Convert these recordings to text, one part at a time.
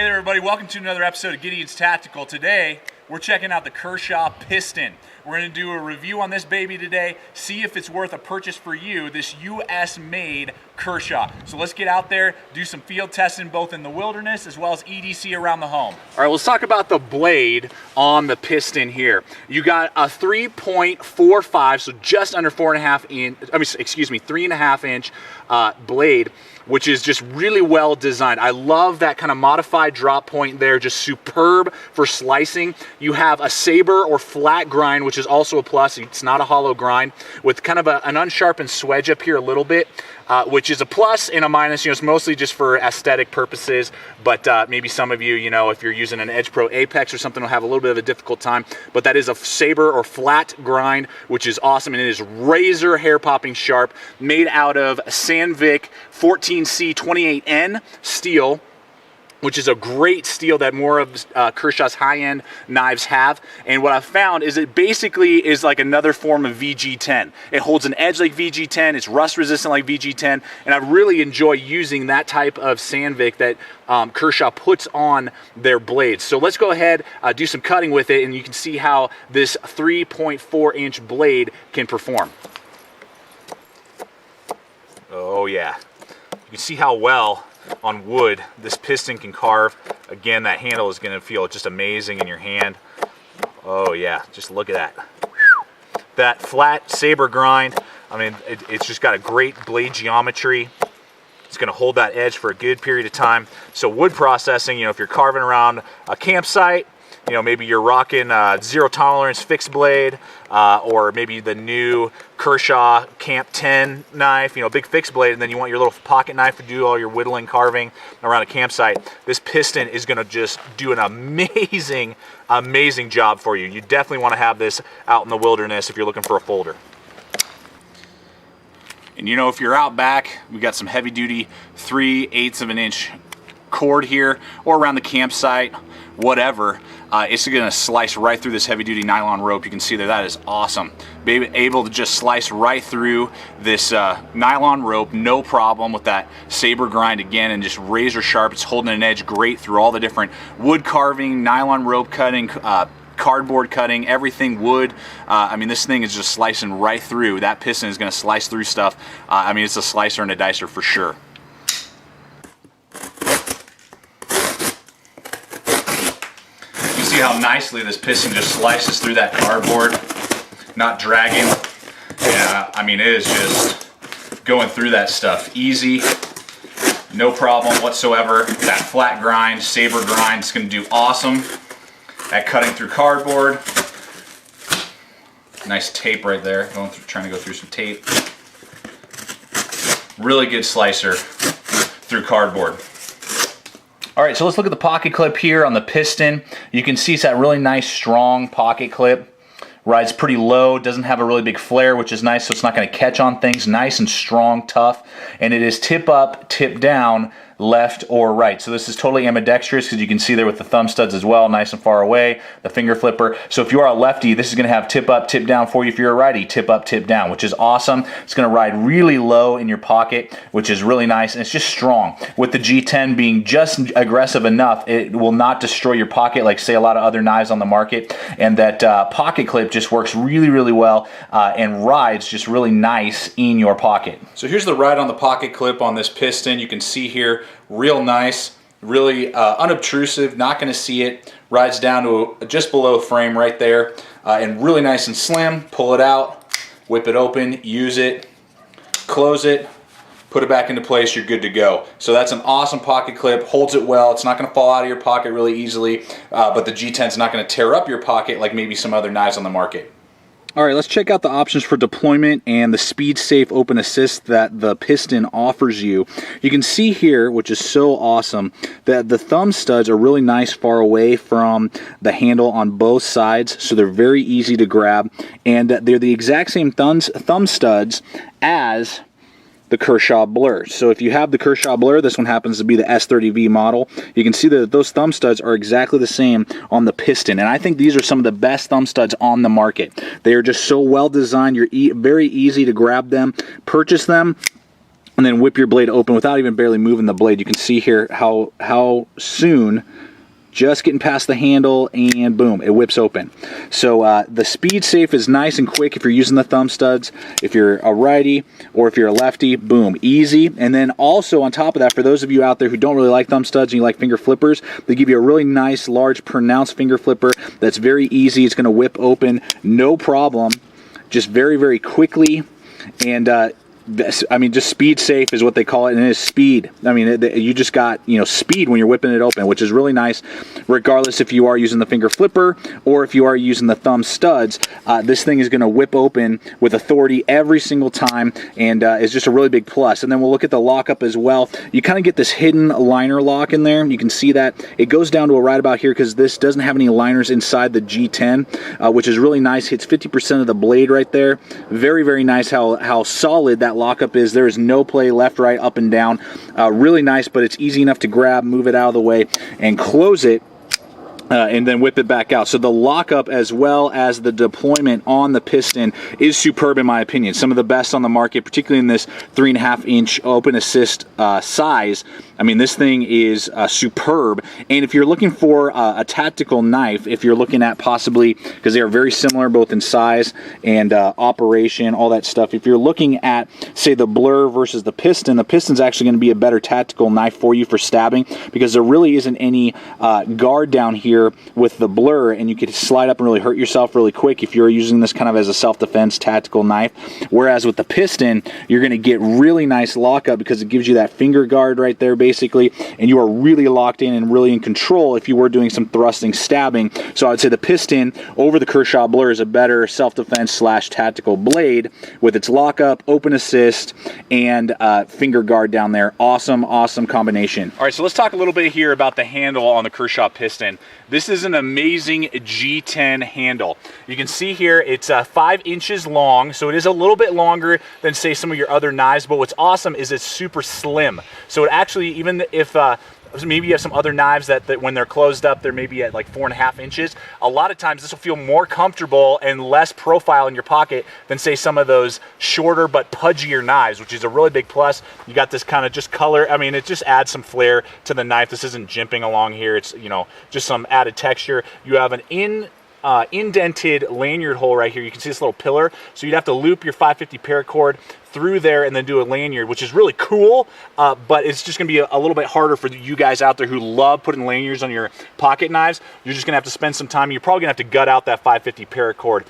Hey there everybody, welcome to another episode of Gideon's Tactical. Today, we're checking out the Kershaw Piston. We're going to do a review on this baby today, see if it's worth a purchase for you, this US made Kershaw. So let's get out there, do some field testing both in the wilderness as well as EDC around the home. All right, let's talk about the blade on the piston here. You got a 3.45, so just under 3.5 inch blade, which is just really well designed. I love that kind of modified drop point there, just superb for slicing. You have a saber or flat grind, which is also a plus. It's not a hollow grind, with kind of an unsharpened swedge up here a little bit, which is a plus and a minus. You know, it's mostly just for aesthetic purposes, but maybe some of you, if you're using an Edge Pro Apex or something, will have a little bit of a difficult time. But that is a saber or flat grind, which is awesome, and it is razor hair popping sharp, made out of Sandvik 14C28N steel, which is a great steel that more of Kershaw's high-end knives have. And what I've found is it basically is like another form of VG10. It holds an edge like VG10, it's rust resistant like VG10, and I really enjoy using that type of Sandvik that Kershaw puts on their blades. So let's go ahead, do some cutting with it, and you can see how this 3.4 inch blade can perform. Oh yeah, you can see how well on wood this piston can carve. Again, that handle is going to feel just amazing in your hand. Oh yeah, just look at that. That flat saber grind, I mean, it's just got a great blade geometry. It's going to hold that edge for a good period of time. So wood processing, if you're carving around a campsite, maybe you're rocking zero tolerance fixed blade, or maybe the new Kershaw Camp 10 knife, big fixed blade, and then you want your little pocket knife to do all your whittling, carving around a campsite. This piston is gonna just do an amazing, amazing job for you. You definitely wanna have this out in the wilderness if you're looking for a folder. And if you're out back, we got some heavy duty 3/8 of an inch cord here, or around the campsite, whatever. It's gonna slice right through this heavy duty nylon rope. You can see that is awesome. Be able to just slice right through this nylon rope, no problem, with that saber grind again, and just razor sharp. It's holding an edge great through all the different wood carving, nylon rope cutting, cardboard cutting, everything wood. I mean, this thing is just slicing right through. That piston is gonna slice through stuff. I mean, it's a slicer and a dicer for sure. See how nicely this piston just slices through that cardboard, not dragging. Yeah, I mean, it is just going through that stuff easy, no problem whatsoever. That flat grind, saber grind, is going to do awesome at cutting through cardboard. Nice tape right there, trying to go through some tape. Really good slicer through cardboard. All right, so let's look at the pocket clip here on the piston. You can see it's that really nice, strong pocket clip. Rides pretty low, doesn't have a really big flare, which is nice, so it's not gonna catch on things. Nice and strong, tough. And it is tip up, tip down, left or right. So this is totally ambidextrous, because you can see there with the thumb studs as well, nice and far away, the finger flipper. So if you are a lefty, this is gonna have tip up, tip down for you. If you're a righty, tip up, tip down, which is awesome. It's gonna ride really low in your pocket, which is really nice, and it's just strong. With the G10 being just aggressive enough, it will not destroy your pocket like, say, a lot of other knives on the market. And that pocket clip just works really, really well, and rides just really nice in your pocket. So here's the ride on the pocket clip on this piston. You can see here, real nice, really unobtrusive, not going to see it. Rides down to just below frame right there, and really nice and slim. Pull it out, whip it open, use it, close it, put it back into place, you're good to go. So that's an awesome pocket clip, holds it well. It's not going to fall out of your pocket really easily, but the G10 is not going to tear up your pocket like maybe some other knives on the market. All right, let's check out the options for deployment and the speed safe open assist that the piston offers you. You can see here, which is so awesome, that the thumb studs are really nice far away from the handle on both sides, so they're very easy to grab, and they're the exact same thumb studs as the Kershaw Blur. So if you have the Kershaw Blur, this one happens to be the S30V model, you can see that those thumb studs are exactly the same on the piston, and I think these are some of the best thumb studs on the market. They are just so well designed, you're very easy to grab them, purchase them, and then whip your blade open without even barely moving the blade. You can see here how soon, just getting past the handle, and boom, it whips open. So the speed safe is nice and quick if you're using the thumb studs. If you're a righty or if you're a lefty, boom, easy. And then also on top of that, for those of you out there who don't really like thumb studs and you like finger flippers, they give you a really nice, large, pronounced finger flipper that's very easy. It's going to whip open, no problem, just very, very quickly. And I mean, just speed safe is what they call it, and it is speed. I mean, you just got, you know, speed when you're whipping it open, which is really nice, regardless if you are using the finger flipper or if you are using the thumb studs. This thing is going to whip open with authority every single time, and is just a really big plus. And then we'll look at the lockup as well. You kind of get this hidden liner lock in there. You can see that it goes down to right about here because this doesn't have any liners inside the G10, which is really nice. Hits 50% of the blade right there. Very, very nice how solid that lockup is. There is no play left, right, up, and down. Really nice, but it's easy enough to grab, move it out of the way, and close it. And then whip it back out. So the lockup as well as the deployment on the piston is superb in my opinion. Some of the best on the market, particularly in this 3.5-inch open assist size. I mean, this thing is superb. And if you're looking for a tactical knife, if you're looking at possibly, because they are very similar both in size and operation, all that stuff. If you're looking at, say, the Blur versus the piston's actually going to be a better tactical knife for you for stabbing, because there really isn't any guard down here with the Blur, and you could slide up and really hurt yourself really quick if you're using this kind of as a self-defense tactical knife. Whereas with the piston, you're going to get really nice lockup because it gives you that finger guard right there basically, and you are really locked in and really in control if you were doing some thrusting, stabbing. So I would say the piston over the Kershaw Blur is a better self-defense slash tactical blade with its lockup, open assist, and finger guard down there. Awesome, awesome combination. All right, so let's talk a little bit here about the handle on the Kershaw piston. This is an amazing G10 handle. You can see here it's 5 inches long, so it is a little bit longer than, say, some of your other knives, but what's awesome is it's super slim. So it actually, even if maybe you have some other knives that when they're closed up, they're maybe at like 4.5 inches. A lot of times this will feel more comfortable and less profile in your pocket than, say, some of those shorter but pudgier knives, which is a really big plus. You got this kind of just color. I mean, it just adds some flair to the knife. This isn't jimping along here. It's, you know, just some added texture. You have an indented lanyard hole right here. You can see this little pillar. So you'd have to loop your 550 paracord through there and then do a lanyard, which is really cool, but it's just gonna be a little bit harder for you guys out there who love putting lanyards on your pocket knives. You're just gonna have to spend some time. You're probably gonna have to gut out that 550 paracord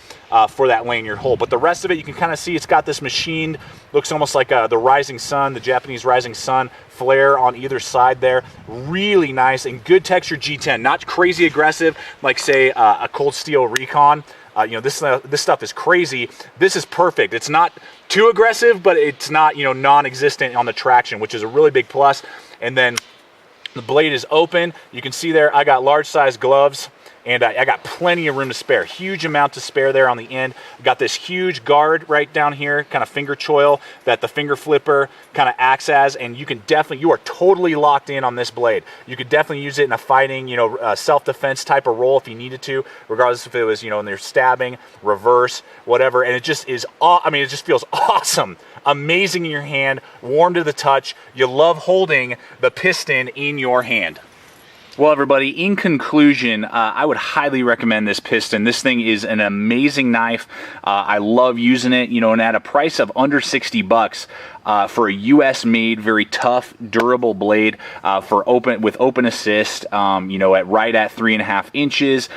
for that lanyard hole. But the rest of it, you can kind of see it's got this machined, looks almost like the rising sun, the Japanese rising sun flare on either side there. Really nice and good texture G10. Not crazy aggressive like, say, a Cold Steel Recon. You know, this stuff is crazy. This is perfect. It's not too aggressive, but it's not, you know, non-existent on the traction, which is a really big plus. And then the blade is open. You can see there I got large size gloves, and I got plenty of room to spare. Huge amount to spare there on the end. Got this huge guard right down here, kind of finger choil that the finger flipper kind of acts as, and you can definitely, you are totally locked in on this blade. You could definitely use it in a fighting, you know, self-defense type of role if you needed to, regardless if it was, you know, in their stabbing, reverse, whatever. And it just is, I mean, it just feels awesome. Amazing in your hand, warm to the touch. You love holding the piston in your hand. Well, everybody, in conclusion, I would highly recommend this piston. This thing is an amazing knife. I love using it, you know, and at a price of under 60 bucks for a US made, very tough, durable blade with open assist, you know, right at 3.5 inches.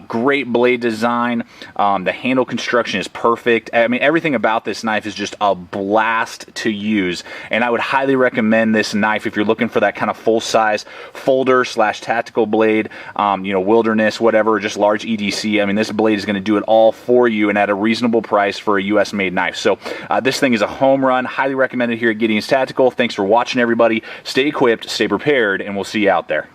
Great blade design. The handle construction is perfect. I mean, everything about this knife is just a blast to use, and I would highly recommend this knife if you're looking for that kind of full-size folder slash tactical blade, you know, wilderness, whatever, just large EDC. I mean, this blade is going to do it all for you and at a reasonable price for a US made knife. So this thing is a home run. Highly recommended here at Gideon's Tactical. Thanks for watching, everybody. Stay equipped, stay prepared, and we'll see you out there.